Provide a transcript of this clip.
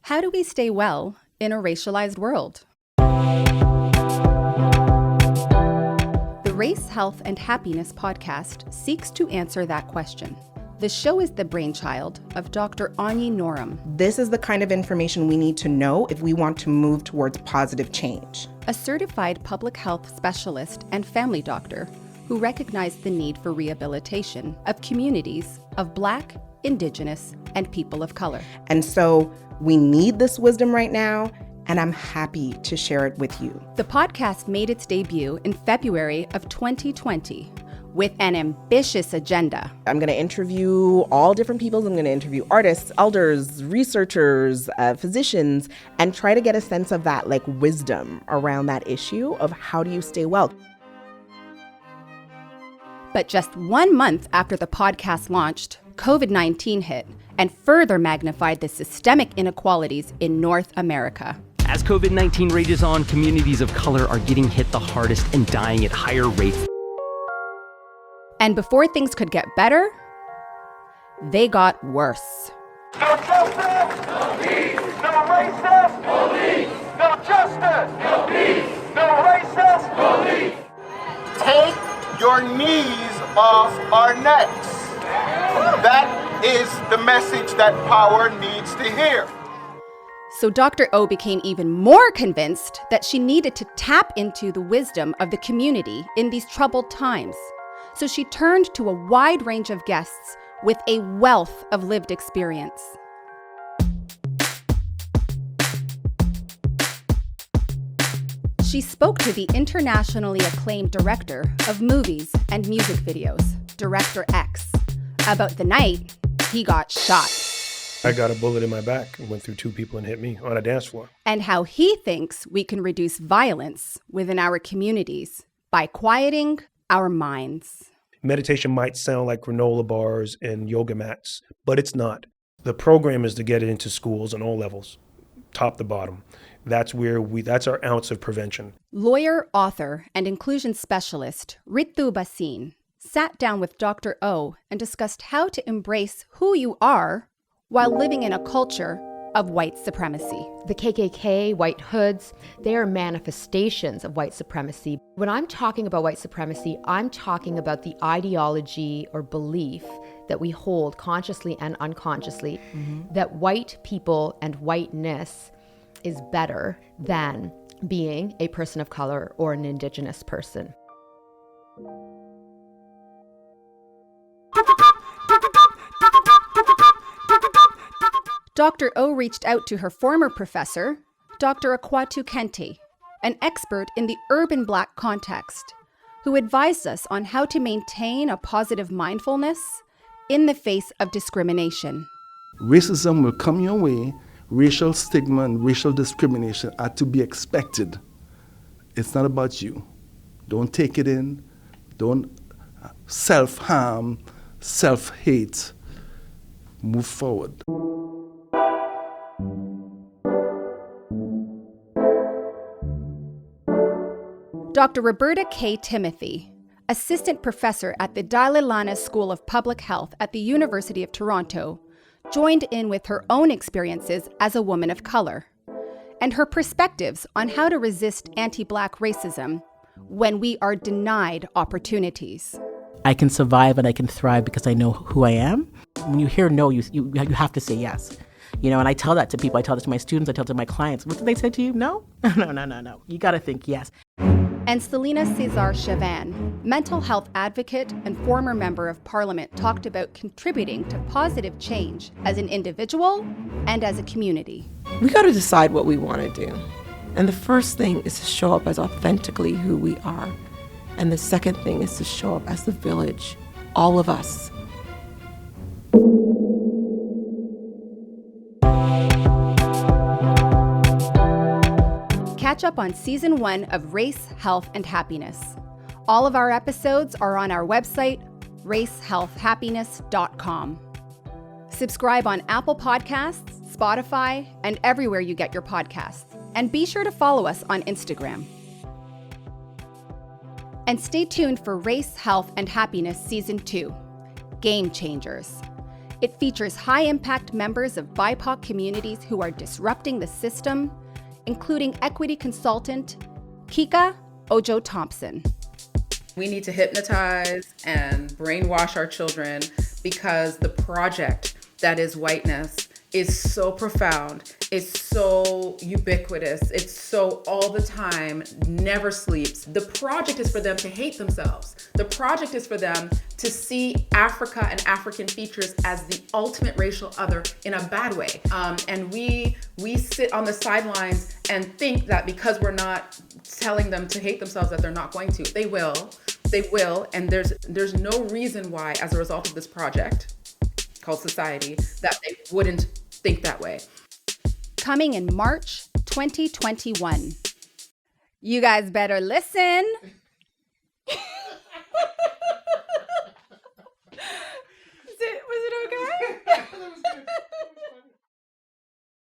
How do we stay well in a racialized world? The Race, Health, and Happiness podcast seeks to answer that question. The show is the brainchild of Dr. Anya Norum. This is the kind of information we need to know if we want to move towards positive change. A certified public health specialist and family doctor who recognized the need for rehabilitation of communities of Black, Indigenous, and people of color. And so we need this wisdom right now, and I'm happy to share it with you. The podcast made its debut in February of 2020 with an ambitious agenda. I'm going to interview all different people. I'm going to interview artists, elders, researchers, physicians, and try to get a sense of that wisdom around that issue of how do you stay well. But just 1 month after the podcast launched, COVID-19 hit and further magnified the systemic inequalities in North America. As COVID-19 rages on, communities of color are getting hit the hardest and dying at higher rates. And before things could get better, they got worse. No justice! No peace! No racist! No peace! No justice! No peace! No racist! No peace! Take your knees off our necks. That is the message that power needs to hear. So Dr. O became even more convinced that she needed to tap into the wisdom of the community in these troubled times. So she turned to a wide range of guests with a wealth of lived experience. She spoke to the internationally acclaimed director of movies and music videos, Director X, about the night he got shot. I got a bullet in my back and went through 2 people and hit me on a dance floor. And how he thinks we can reduce violence within our communities by quieting our minds. Meditation might sound like granola bars and yoga mats, but it's not. The program is to get it into schools on all levels, top to bottom. That's our ounce of prevention. Lawyer, author, and inclusion specialist Ritu Bhasin sat down with Dr. O and discussed how to embrace who you are while living in a culture of white supremacy. The KKK, white hoods, they are manifestations of white supremacy. When I'm talking about white supremacy, I'm talking about the ideology or belief that we hold consciously and unconsciously, that white people and whiteness is better than being a person of color or an Indigenous person. Dr. O reached out to her former professor, Dr. Akwatu Kente, an expert in the urban Black context, who advised us on how to maintain a positive mindfulness in the face of discrimination. Racism will come your way. Racial stigma and racial discrimination are to be expected. It's not about you. Don't take it in. Don't self-harm, self-hate. Move forward. Dr. Roberta K. Timothy, assistant professor at the Dalai Lama School of Public Health at the University of Toronto, joined in with her own experiences as a woman of color and her perspectives on how to resist anti-Black racism when we are denied opportunities. I can survive and I can thrive because I know who I am. When you hear no, you have to say yes. And I tell that to people. I tell this to my students. I tell it to my clients. What did they say to you? No? No. You got to think yes. And Selena Cesar Chavan, mental health advocate and former member of parliament, talked about contributing to positive change as an individual and as a community. We got to decide what we want to do. And the first thing is to show up as authentically who we are. And the second thing is to show up as the village, all of us. Catch up on Season 1 of Race, Health, and Happiness. All of our episodes are on our website, racehealthhappiness.com. Subscribe on Apple Podcasts, Spotify, and everywhere you get your podcasts. And be sure to follow us on Instagram. And stay tuned for Race, Health, and Happiness Season 2, Game Changers. It features high-impact members of BIPOC communities who are disrupting the system, including equity consultant Kika Ojo Thompson. We need to hypnotize and brainwash our children because the project that is whiteness is so profound, it's so ubiquitous, it's so all the time, never sleeps. The project is for them to hate themselves. The project is for them to see Africa and African features as the ultimate racial other in a bad way. And we sit on the sidelines and think that because we're not telling them to hate themselves that they're not going to. They will, and there's no reason why, as a result of this project called Society, that they wouldn't think that way. Coming in March 2021. You guys better listen. Was it okay?